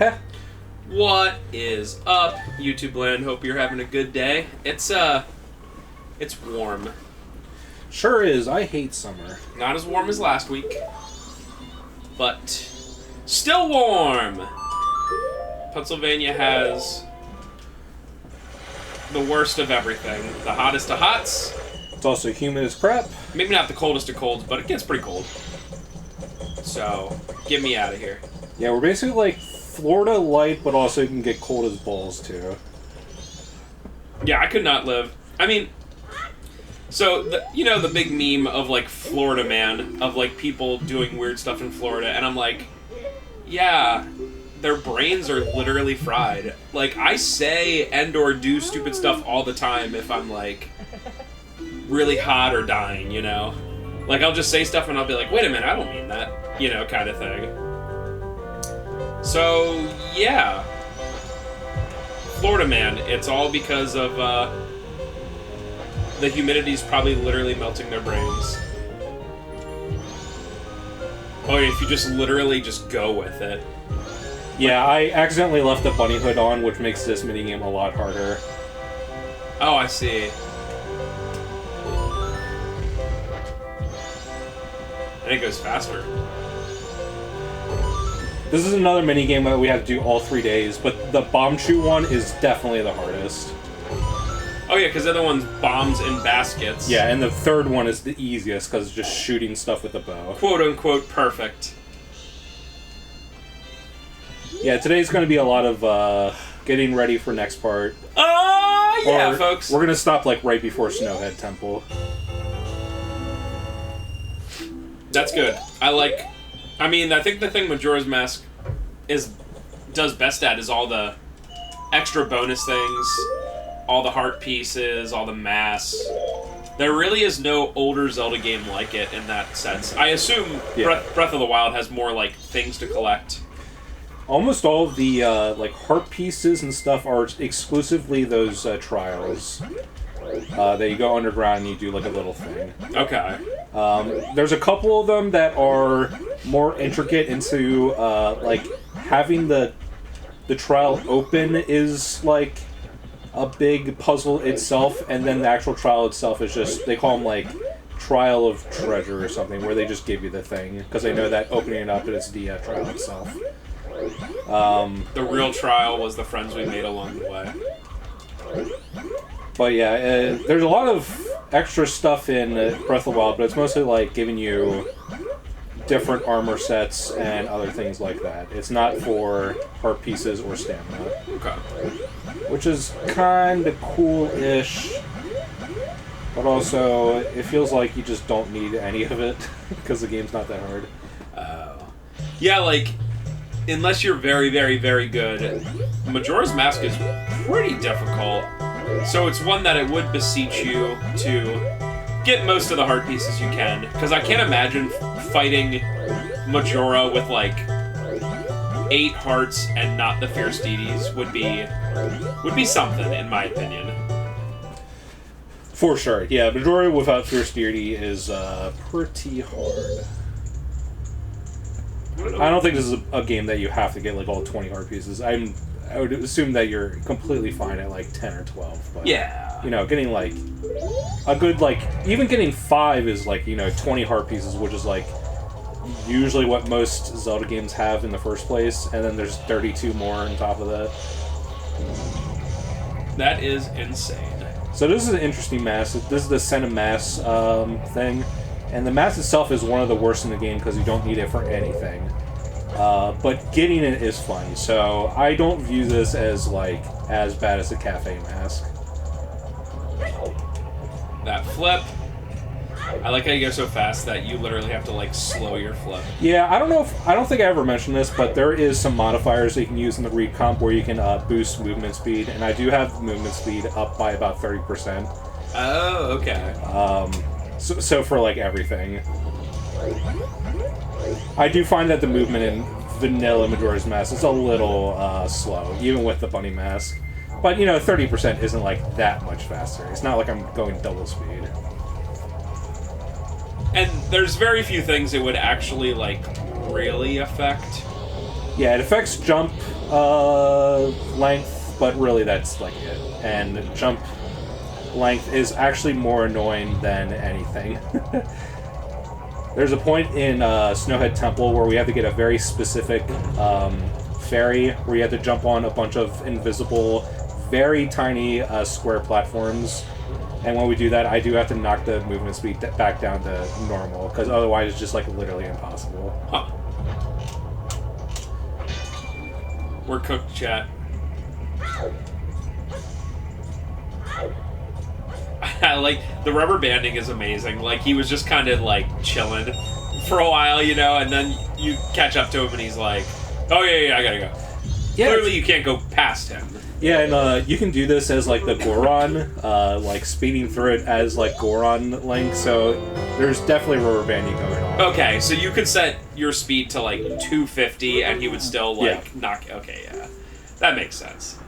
Heh. What is up, YouTube land? Hope you're having a good day. It's warm. Sure is. I hate summer. Not as warm as last week, but still warm. Pennsylvania has the worst of everything. The hottest of hots. It's also humid as crap. Maybe not the coldest of colds, but it gets pretty cold. So, get me out of here. Yeah, we're basically like Florida light, but also you can get cold as balls, too. Yeah, I could not live. I mean, so, the big meme of, like, Florida man, of, like, people doing weird stuff in Florida, and I'm like, yeah, their brains are literally fried. Like, I say and or do stupid stuff all the time if I'm, like, really hot or dying, you know? Like, I'll just say stuff and I'll be like, wait a minute, I don't mean that, you know, kind of thing. So, yeah. Florida man, it's all because of, the humidity's probably literally melting their brains. Oh, if you just literally just go with it. Yeah, I accidentally left the bunny hood on, which makes this minigame a lot harder. Oh, I see. And it goes faster. This is another minigame that we have to do all 3 days, but the bomb shoot one is definitely the hardest. Oh yeah, because the other one's bombs in baskets. Yeah, and the third one is the easiest, because it's just shooting stuff with a bow. Quote-unquote perfect. Yeah, today's going to be a lot of getting ready for next part. Oh, yeah, folks. We're going to stop like right before Snowhead Temple. That's good. I think the thing Majora's Mask does best at is all the extra bonus things, all the heart pieces, all the mass. There really is no older Zelda game like it in that sense. I assume Breath of the Wild has more like things to collect. Almost all of the like heart pieces and stuff are exclusively those trials. That you go underground and you do like a little thing. Okay. There's a couple of them that are more intricate into like having the trial open is like a big puzzle itself, and then the actual trial itself is just, they call them like Trial of Treasure or something, where they just give you the thing because they know that opening it up is the trial itself. The real trial was the friends we made along the way. But yeah, there's a lot of extra stuff in Breath of the Wild, but it's mostly like giving you different armor sets and other things like that. It's not for heart pieces or stamina. Okay. Which is kind of cool-ish, but also it feels like you just don't need any of it because the game's not that hard. Yeah, like, unless you're very, very, very good, Majora's Mask is pretty difficult. So it's one that it would beseech you to get most of the heart pieces you can, because I can't imagine fighting Majora with like 8 hearts and not the Fierce Deities would be something, in my opinion. For sure, yeah. Majora without Fierce Deity is pretty hard. I don't think this is a game that you have to get like all 20 heart pieces. I would assume that you're completely fine at like 10 or 12. But, yeah. You know, getting like a good, like, even getting 5 is like, you know, 20 heart pieces, which is like usually what most Zelda games have in the first place, and then there's 32 more on top of that. That is insane. So this is an interesting mass. This is the Send a Mass thing, and the mass itself is one of the worst in the game because you don't need it for anything. But getting it is fun, so I don't view this as like as bad as the Cafe Mask. That flip. I like how you go so fast that you literally have to like slow your flip. Yeah, I don't think I ever mentioned this, but there is some modifiers that you can use in the recomp where you can boost movement speed, and I do have movement speed up by about 30%. Oh, okay. So for like everything. I do find that the movement in vanilla Majora's Mask is a little slow, even with the bunny mask. But, you know, 30% isn't like that much faster. It's not like I'm going double speed. And there's very few things it would actually, like, really affect. Yeah, it affects jump length, but really that's like it. And jump length is actually more annoying than anything. There's a point in Snowhead Temple where we have to get a very specific ferry where you have to jump on a bunch of invisible, very tiny square platforms. And when we do that, I do have to knock the movement speed back down to normal, because otherwise it's just like literally impossible. Huh. We're cooked, chat. Like, the rubber banding is amazing. Like, he was just kind of, like, chilling for a while, you know, and then you catch up to him and he's like, oh, yeah, I gotta go. Yeah, clearly you can't go past him. Yeah, and you can do this as, like, the Goron, like, speeding through it as, like, Goron Link, so there's definitely rubber banding going on. Okay, so you could set your speed to, like, 250 and he would still, like, knock... Okay, yeah. That makes sense.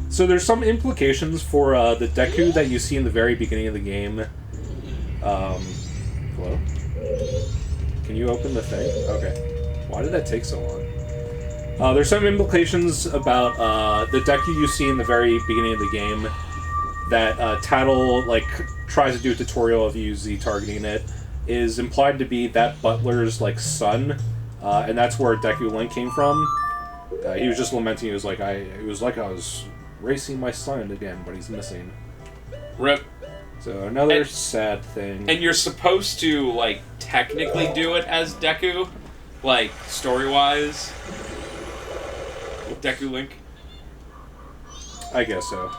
So there's some implications for the Deku that you see in the very beginning of the game. Hello? Can you open the thing? Okay. Why did that take so long? There's some implications about the Deku you see in the very beginning of the game that Tattle like tries to do a tutorial of you Z-targeting it, is implied to be that butler's like son, and that's where Deku Link came from. He was just lamenting. He was like, it was like I was racing my son again, but he's missing. Rip. So another sad thing. And you're supposed to, like, technically do it as Deku, like, story-wise. Deku Link. I guess so.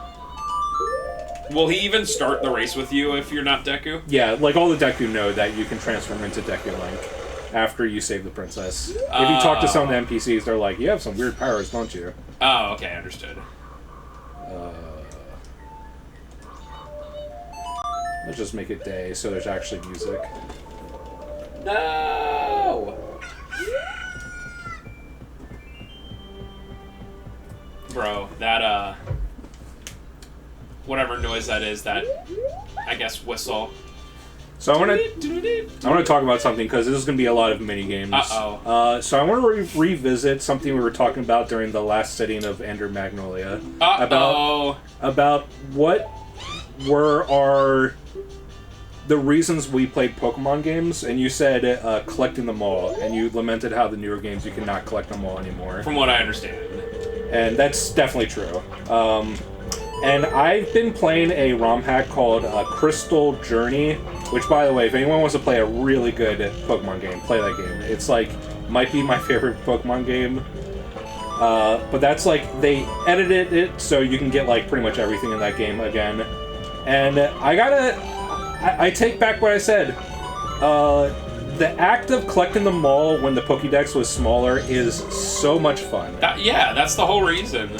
Will he even start the race with you if you're not Deku? Yeah, like all the Deku know that you can transform into Deku Link after you save the princess. If you talk to some of the NPCs, they're like, you have some weird powers, don't you? Oh, okay, understood. Let's just make it day so there's actually music. No! Bro, that, whatever noise that is, that, I guess, whistle. So I want to talk about something, because this is going to be a lot of mini-games. Uh-oh. So I want to revisit something we were talking about during the last sitting of Ender Magnolia. Uh-oh. About what were the reasons we played Pokemon games, and you said collecting them all, and you lamented how the newer games you cannot collect them all anymore. From what I understand. And that's definitely true. And I've been playing a ROM hack called Crystal Journey, which, by the way, if anyone wants to play a really good Pokemon game, play that game. It's like, might be my favorite Pokemon game. But that's like, they edited it so you can get like pretty much everything in that game again. And I take back what I said. The act of collecting them all when the Pokédex was smaller is so much fun. Yeah, that's the whole reason.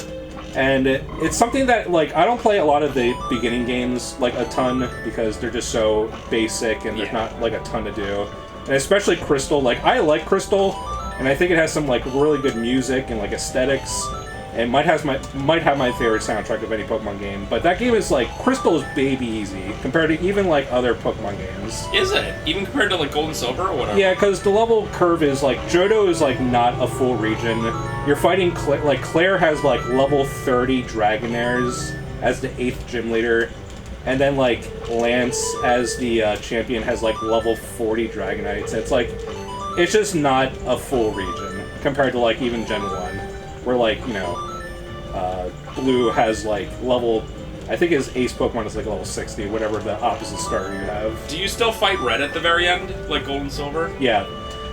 And it's something that, like, I don't play a lot of the beginning games, like, a ton, because they're just so basic and there's not, like, a ton to do. And especially Crystal. Like, I like Crystal, and I think it has some, like, really good music and, like, aesthetics. And might have my favorite soundtrack of any Pokemon game. But that game is, like, Crystal is baby easy compared to even, like, other Pokemon games. Is it? Even compared to, like, Gold and Silver or whatever? Yeah, because the level curve is, like, Johto is, like, not a full region. You're fighting, like, Claire has, like, level 30 Dragonairs as the 8th gym leader. And then, like, Lance as the champion has, like, level 40 Dragonites. It's, like, it's just not a full region compared to, like, even Gen 1. Where, like, you know, Blue has, like, level... I think his ace Pokemon is, like, level 60, whatever the opposite starter you have. Do you still fight Red at the very end, like Gold and Silver? Yeah.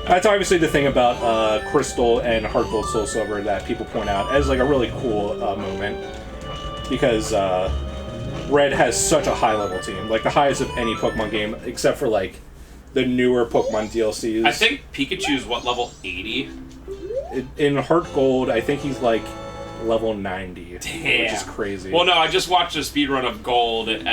That's obviously the thing about Crystal and Heart Gold Soul Silver that people point out as, like, a really cool moment. Because Red has such a high-level team. Like, the highest of any Pokemon game, except for, like, the newer Pokemon DLCs. I think Pikachu's, what, level 80? In Heart Gold, I think he's, like, level 90. Damn. Which is crazy. Well, no, I just watched a speedrun of Gold, and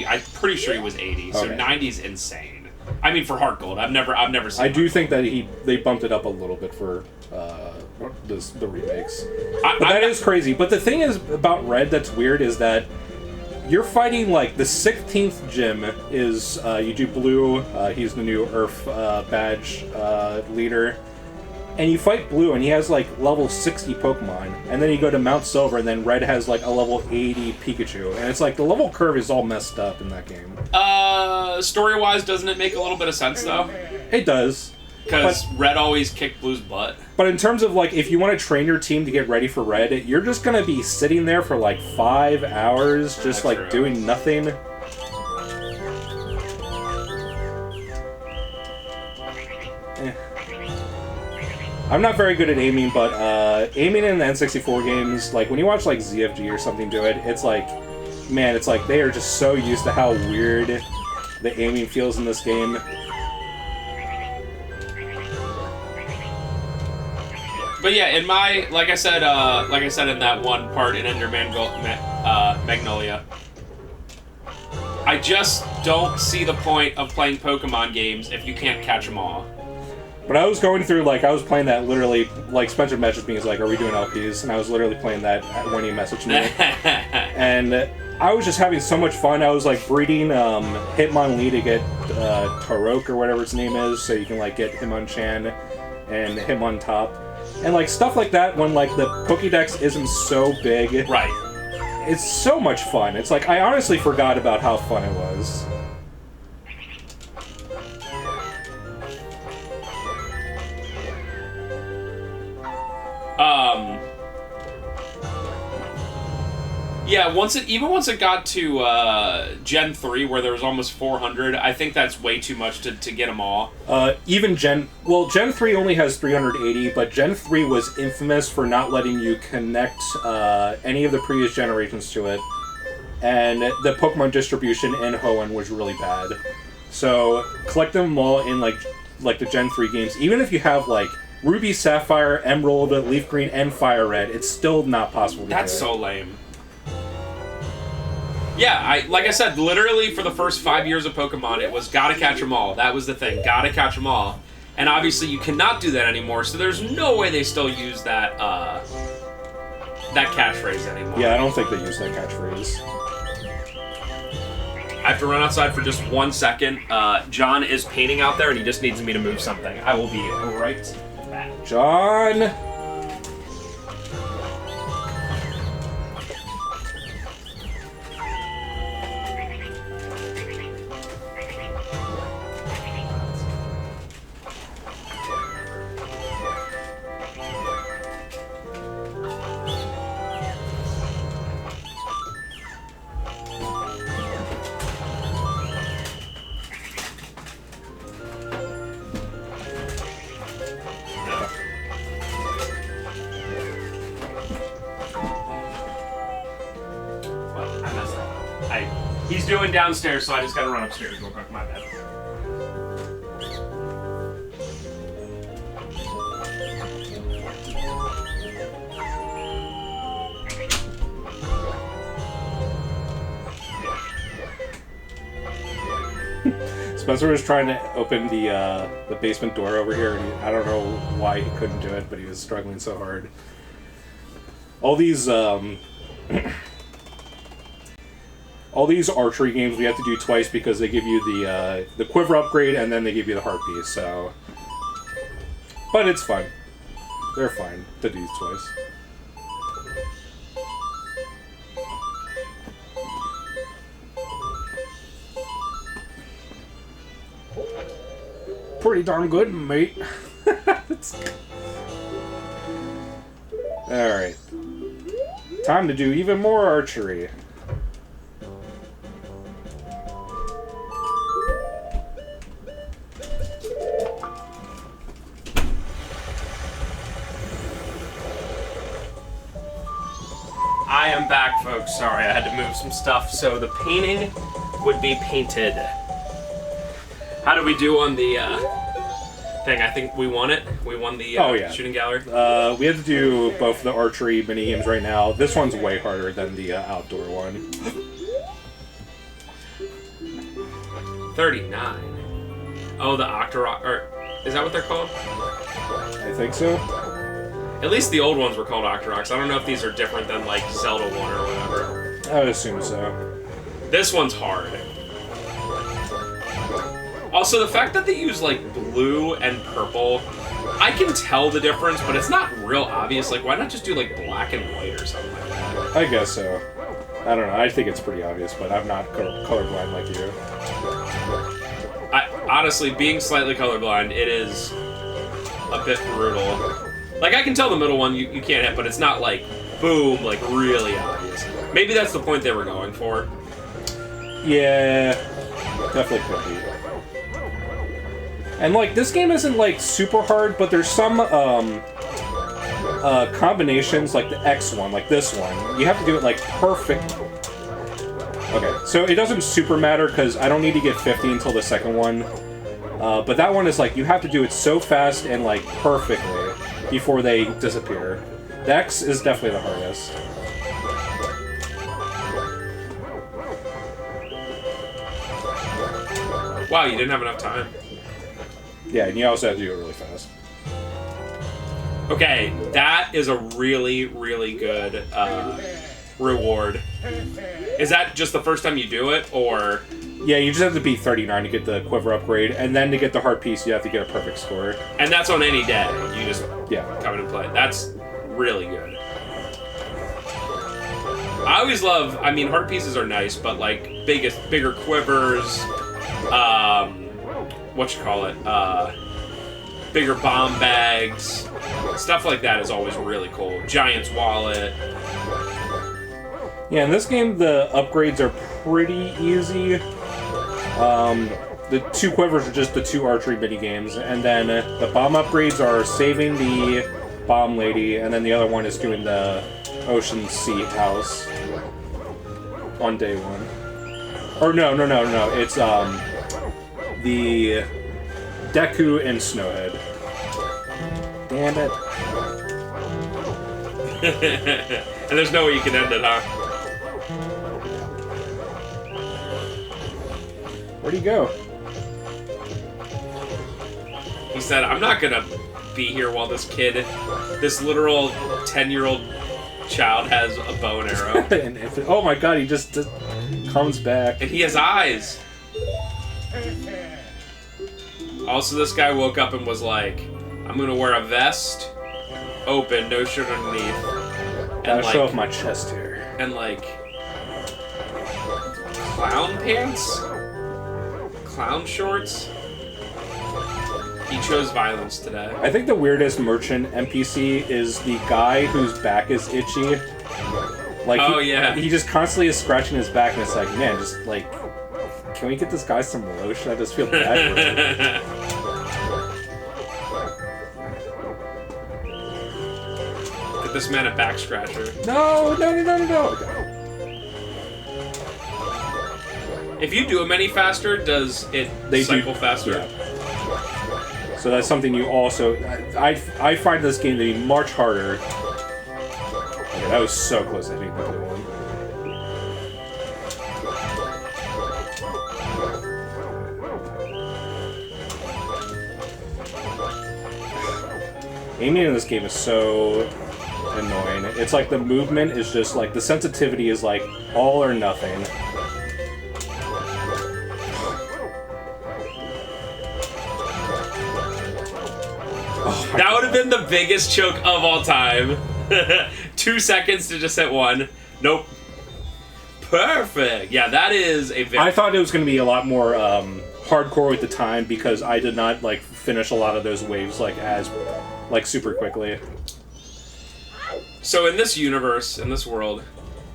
I'm pretty sure he was 80, so Okay. 90's insane. I mean, for Heart Gold, I've never seen I do think that they bumped it up a little bit for the remakes. But that is crazy. But the thing is about Red that's weird is that you're fighting, like, the 16th gym is, you do Blue, he's the new Earth badge leader, and you fight Blue, and he has, like, level 60 Pokemon, and then you go to Mount Silver, and then Red has, like, a level 80 Pikachu, and it's like, the level curve is all messed up in that game. Story-wise, doesn't it make a little bit of sense, though? It does. Because Red always kicked Blue's butt. But in terms of, like, if you want to train your team to get ready for Red, you're just going to be sitting there for, like, 5 hours, just, like, doing nothing. I'm not very good at aiming, but aiming in the N64 games, like, when you watch, like, ZFG or something do it, it's like, man, it's like they are just so used to how weird the aiming feels in this game. But yeah, in my, like I said in that one part in Ender Magnolia, I just don't see the point of playing Pokemon games if you can't catch them all. But I was going through, like, I was playing that literally, like, Spencer messaged me, he's like, are we doing LPs? And I was literally playing that when he messaged me. And I was just having so much fun. I was, like, breeding Hitmonlee to get Tarok or whatever its name is, so you can, like, get Hitmonchan and Hitmontop. And, like, stuff like that when, like, the Pokédex isn't so big. Right. It's so much fun. It's like, I honestly forgot about how fun it was. Yeah, once it got to Gen 3, where there was almost 400, I think that's way too much to get them all. Even Gen 3 only has 380, but Gen 3 was infamous for not letting you connect any of the previous generations to it, and the Pokemon distribution in Hoenn was really bad. So collect them all in like the Gen 3 games, even if you have like Ruby, Sapphire, Emerald, Leaf Green, and Fire Red, it's still not possible to do. That's so lame. Yeah, like I said, literally for the first 5 years of Pokemon, it was gotta catch them all. That was the thing, gotta catch them all. And obviously you cannot do that anymore, so there's no way they still use that catchphrase anymore. Yeah, I don't think they use that catchphrase. I have to run outside for just 1 second. John is painting out there and he just needs me to move something. I will be right back. John! He's doing downstairs, so I just gotta run upstairs real quick. My bad. Spencer was trying to open the basement door over here, and I don't know why he couldn't do it, but he was struggling so hard. All these all these archery games we have to do twice because they give you the quiver upgrade and then they give you the heart piece. So, but it's fun. They're fine to do twice. Pretty darn good, mate. Alright. Time to do even more archery. I am back, folks. Sorry, I had to move some stuff so the painting would be painted. How did we do on the thing? I think we won it. We won the shooting gallery. We have to do both the archery mini games right now. This one's way harder than the outdoor one. 39. Oh, the Octorok, or is that what they're called? I think so. At least the old ones were called Octoroks. I don't know if these are different than like Zelda 1 or whatever. I would assume so. This one's hard. Also, the fact that they use, like, blue and purple, I can tell the difference, but it's not real obvious. Like, why not just do, like, black and white or something like that? I guess so. I don't know. I think it's pretty obvious, but I'm not colorblind like you. Honestly, being slightly colorblind, it is a bit brutal. Like, I can tell the middle one you can't hit, but it's not, like, boom, like, really obvious. Maybe that's the point they were going for. Yeah, definitely could be. And, like, this game isn't, like, super hard, but there's some, combinations, like the X one, like this one. You have to do it, like, perfect. Okay, so it doesn't super matter, because I don't need to get 50 until the second one. But that one is, like, you have to do it so fast and, like, perfectly before they disappear. The X is definitely the hardest. Wow, you didn't have enough time. Yeah, and you also have to do it really fast. Okay, that is a really, really good reward. Is that just the first time you do it, or...? Yeah, you just have to beat 39 to get the quiver upgrade, and then to get the heart piece, you have to get a perfect score. And that's on any day. You just come in and play. That's really good. I always love... I mean, heart pieces are nice, but, like, bigger quivers... bigger bomb bags, stuff like that is always really cool. Giant's wallet. Yeah, in this game, the upgrades are pretty easy. The 2 quivers are just the 2 archery mini-games, and then the bomb upgrades are saving the bomb lady, and then the other one is doing the ocean sea house on day 1. Or no, it's, the Deku and Snowhead. Damn it. And there's no way you can end it, huh? Where'd he go? He said, I'm not gonna be here while this literal 10-year-old child has a bow and arrow. Oh my god, he just comes back. And he has eyes. Also, this guy woke up and was like, I'm gonna wear a vest, open, no shirt underneath. Gotta show off my chest here. And, like, clown pants? Clown shorts? He chose violence today. I think the weirdest merchant NPC is the guy whose back is itchy. Like, he just constantly is scratching his back, and it's like, man, just, like, can we get this guy some lotion? I just feel bad for him. Get this man a back scratcher. No. If you do them any faster, does it cycle faster? Yeah. So that's something you also... I find this game to be much harder. Okay, that was so close to hitting the blue one. Aiming in this game is so annoying. It's like the movement is just like... The sensitivity is like all or nothing. That would have been the biggest choke of all time. 2 seconds to just hit one. Nope. Perfect. Yeah, that is a very... I thought it was going to be a lot more hardcore with the time because I did not like finish a lot of those waves like super quickly. So in this universe, in this world,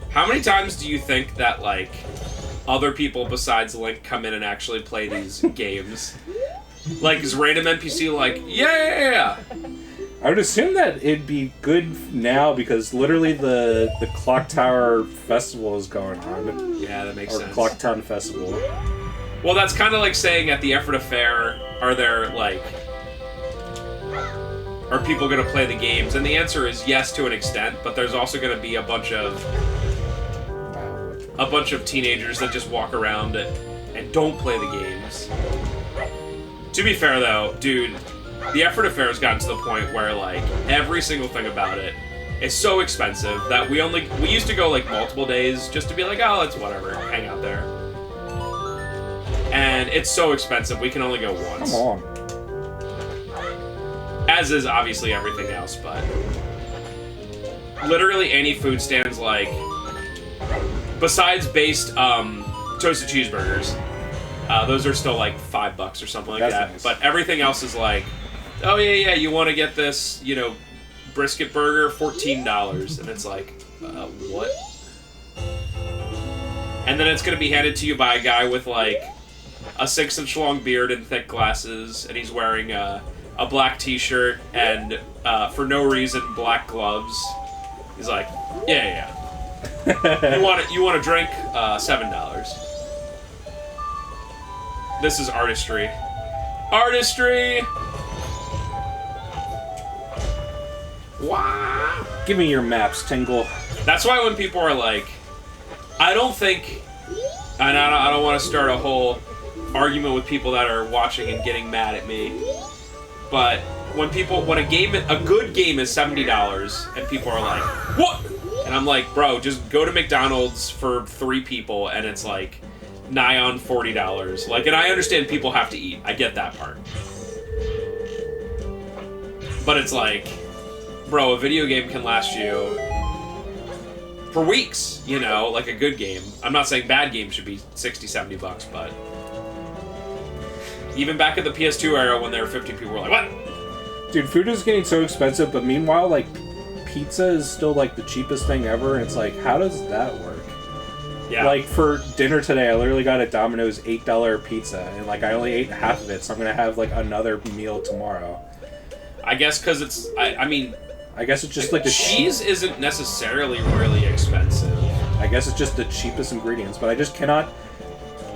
how many times do you think that like other people besides Link come in and actually play these games? Like, is random NPC like, yeah? I would assume that it'd be good now because literally the Clock Tower Festival is going on. Yeah, that makes sense. Or Clock Town Festival. Well, that's kind of like saying at the Effort Fair, are people going to play the games? And the answer is yes to an extent, but there's also going to be a bunch of teenagers that just walk around and don't play the games. To be fair, though, dude, the Effort Affair has gotten to the point where, like, every single thing about it is so expensive that we used to go like multiple days just to be like, oh, it's whatever, hang out there. And it's so expensive, we can only go once. Come on. As is obviously everything else, but literally any food stands, like, besides based toasted cheeseburgers, those are still like $5 or something like that. Nice. But everything else is like, oh yeah, you want to get this, brisket burger, $14, and it's like, what? And then it's gonna be handed to you by a guy with like a 6-inch long beard and thick glasses, and he's wearing a black T-shirt and for no reason black gloves. He's like, yeah. You want a drink? $7. This is artistry. Artistry. Wow. Give me your maps, Tingle. That's why when people are like, I don't think, and I don't want to start a whole argument with people that are watching and getting mad at me, but when a good game is $70 and people are like, what? And I'm like, bro, just go to McDonald's for 3 people and it's like nigh on $40. Like, and I understand people have to eat. I get that part. But it's like, bro, a video game can last you for weeks, like a good game. I'm not saying bad games should be $60, $70, but even back at the PS2 era when there were 50 people were like, what? Dude, food is getting so expensive, but meanwhile, like, pizza is still, like, the cheapest thing ever, and it's like, how does that work? Yeah. Like, for dinner today, I literally got a Domino's $8 pizza, and, like, I only ate half of it, so I'm gonna have, like, another meal tomorrow. I guess because it's, I mean... I guess it's just, like, the cheese isn't necessarily really expensive. I guess it's just the cheapest ingredients, but I just cannot...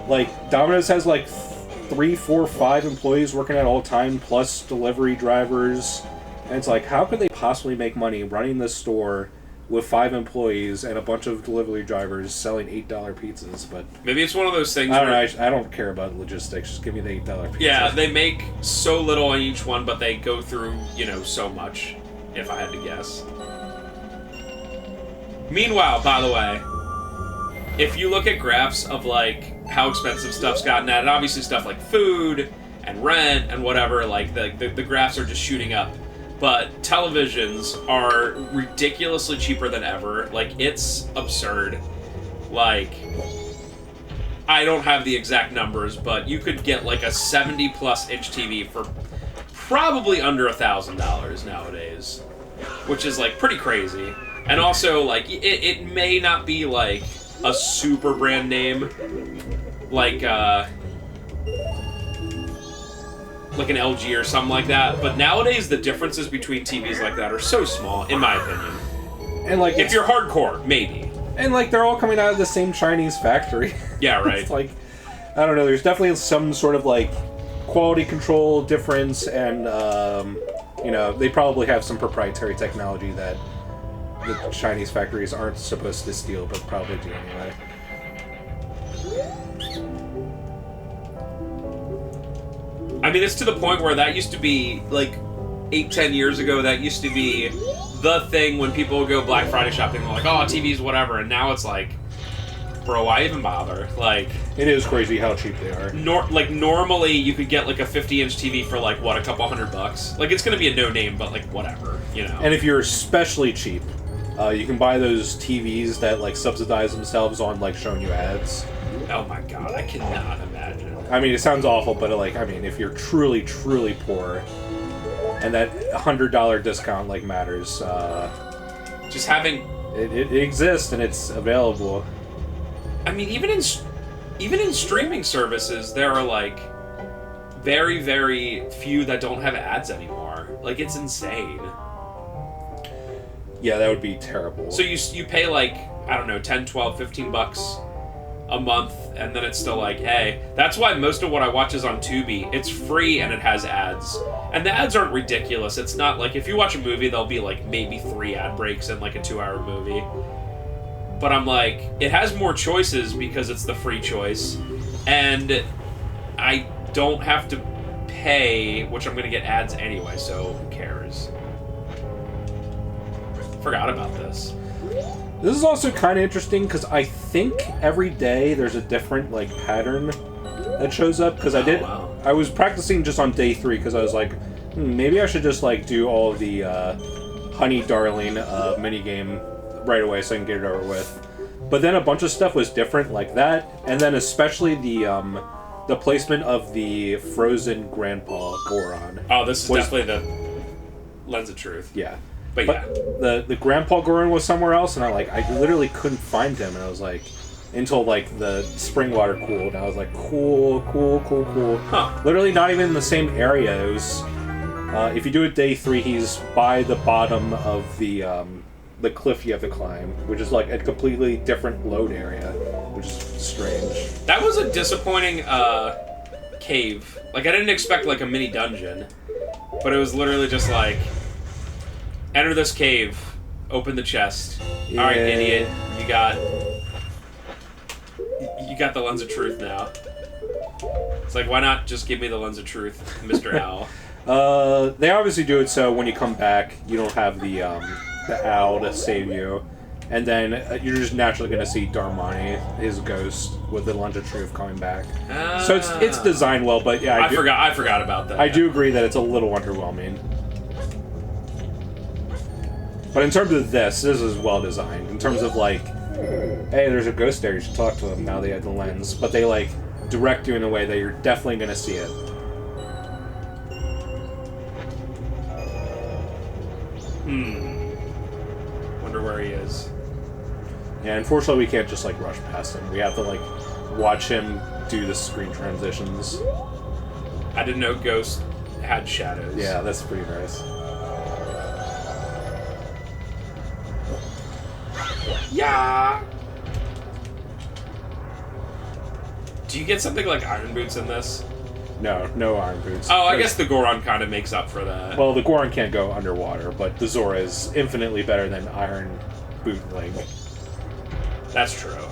Like, Domino's has, like, 3, 4, 5 employees working at all time, plus delivery drivers. And it's like, how could they possibly make money running this store with 5 employees and a bunch of delivery drivers selling $8 pizzas? But maybe it's one of those things I don't know. I don't care about logistics. Just give me the $8 pizza. Yeah, they make so little on each one, but they go through, so much, if I had to guess. Meanwhile, by the way, if you look at graphs of, like, how expensive stuff's gotten at, and obviously stuff like food and rent and whatever, like, the graphs are just shooting up. But televisions are ridiculously cheaper than ever. Like, it's absurd. Like, I don't have the exact numbers, but you could get, like, a 70-plus inch TV for probably under $1,000 nowadays. Which is, like, pretty crazy. And also, like, it may not be, like, a super brand name, like an LG or something like that, but nowadays the differences between TVs like that are so small, in my opinion. And, like, if you're hardcore, maybe. And, like, they're all coming out of the same Chinese factory. Yeah, right. It's like, I don't know, there's definitely some sort of, like, quality control difference, and, they probably have some proprietary technology that the Chinese factories aren't supposed to steal, but probably do anyway. I mean, it's to the point where that used to be, like, 8-10 years ago, that used to be the thing when people would go Black Friday shopping, they're like, oh, TVs, whatever, and now it's like, bro, why even bother? Like... It is crazy how cheap they are. Normally, you could get, like, a 50-inch TV for, like, what, a couple $100? Like, it's gonna be a no-name, but, like, whatever, And if you're especially cheap, you can buy those TVs that, like, subsidize themselves on, like, showing you ads. Oh my god, I cannot imagine. I mean, it sounds awful, but, like, I mean, if you're truly, truly poor, and that $100 discount, like, matters, just having... It exists, and it's available. I mean, even in streaming services, there are, like, very, very few that don't have ads anymore. Like, it's insane. Yeah, that would be terrible. So you pay, like, I don't know, 10, 12, 15 bucks a month, and then it's still like, hey, that's why most of what I watch is on Tubi. It's free and it has ads. And the ads aren't ridiculous. It's not like, if you watch a movie, there'll be like maybe 3 ad breaks in like a 2-hour movie. But I'm like, it has more choices because it's the free choice. And I don't have to pay, which I'm going to get ads anyway, so who cares? Forgot about this. This is also kind of interesting because I think every day there's a different like pattern that shows up. Because I was practicing just on day 3 because I was like, maybe I should just like do all of the Honey Darling minigame right away so I can get it over with. But then a bunch of stuff was different like that, and then especially the placement of the frozen Grandpa Goron. Oh, this is definitely the Lens of Truth. Yeah. But yeah. The Grandpa Goron was somewhere else, and I literally couldn't find him, and I was like, until like the spring water cooled, and I was like, cool. Huh. Literally not even in the same area. It was, if you do it day 3, he's by the bottom of the cliff you have to climb, which is like a completely different load area, which is strange. That was a disappointing cave. Like, I didn't expect like a mini dungeon, but it was literally just like, enter this cave, open the chest. Yeah. Alright, idiot, you got the Lens of Truth now. It's like, why not just give me the Lens of Truth, Mr. Owl? They obviously do it so when you come back, you don't have the owl to save you, and then you're just naturally going to see Darmani, his ghost, with the Lens of Truth coming back. So it's designed well, but yeah, I forgot about that. I do agree that it's a little underwhelming. But in terms of this is well designed. In terms of like, hey, there's a ghost there, you should talk to him. Now they have the lens, but they like direct you in a way that you're definitely going to see it. Wonder where he is. Yeah, unfortunately we can't just like rush past him. We have to like watch him do the screen transitions. I didn't know Ghost had shadows. Yeah, that's pretty nice. Yeah. Do you get something like Iron Boots in this? No Iron Boots. Oh, I guess the Goron kind of makes up for that. Well, the Goron can't go underwater, but the Zora is infinitely better than Iron Boot Link. That's true.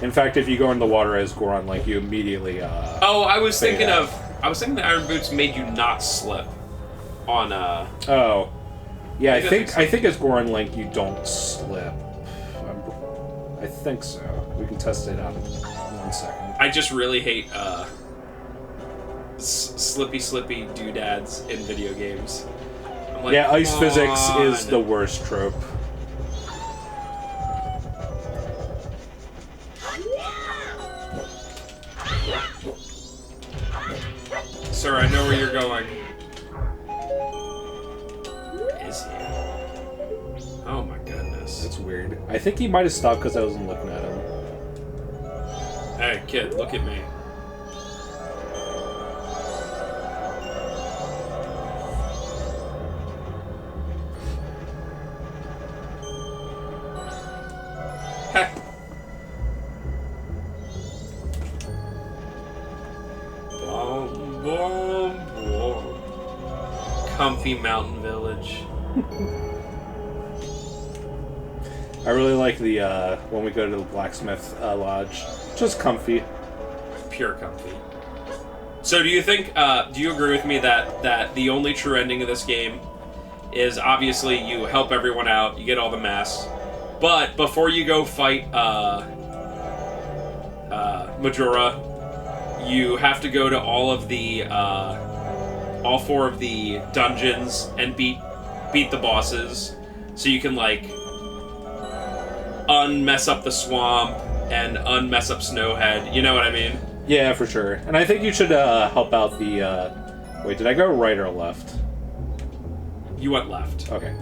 In fact, if you go in the water as Goron Link, you immediately I was thinking the Iron Boots made you not slip on Oh. Yeah, I think as Goron Link you don't slip. I think so. We can test it out in 1 second. I just really hate slippy doodads in video games. I'm like, yeah, ice physics on. is the worst trope. Sir, I know where you're going. Where is he? Oh my goodness. That's weird. I think he might have stopped because I wasn't looking at him. Hey, kid, look at me. Heh. Boom, boom, boom. Comfy mountain village. I really like the when we go to the blacksmith lodge. Just comfy. Pure comfy. So do you think, do you agree with me that the only true ending of this game is obviously you help everyone out, you get all the masks, but before you go fight Majora, you have to go to all of the all 4 of the dungeons and beat the bosses, so you can like unmess up the swamp and unmess up Snowhead. You know what I mean? Yeah, for sure. And I think you should help out the... Wait, did I go right or left? You went left. Okay.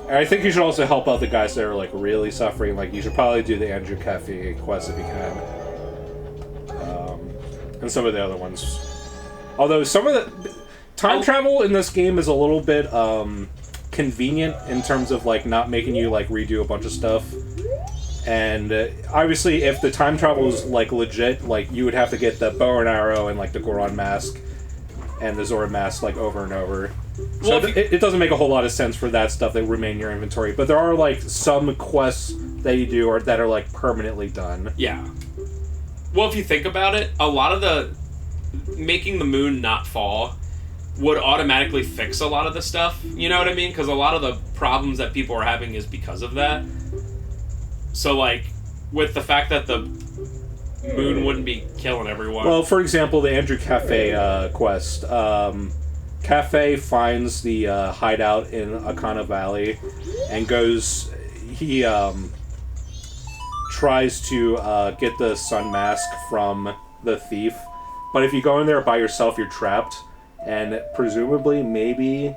And I think you should also help out the guys that are, like, really suffering. Like, you should probably do the Andrew Caffey quest if you can. And some of the other ones. Although, some of the... Time travel in this game is a little bit, convenient in terms of, like, not making you, like, redo a bunch of stuff. And obviously, if the time travel is like legit, like you would have to get the bow and arrow and like the Goron mask and the Zora mask like over and over. So Well, it doesn't make a whole lot of sense for that stuff that remain in your inventory. But there are like some quests that you do or that are like permanently done. Yeah. Well, if you think about it, a lot of the making the moon not fall would automatically fix a lot of the stuff. You know what I mean? Because a lot of the problems that people are having is because of that. So, like, with the fact that the moon wouldn't be killing everyone. Well, for example, the Andrew Cafe quest. Cafe finds the hideout in Akana Valley and goes... He tries to get the sun mask from the thief. But if you go in there by yourself, you're trapped. And presumably, maybe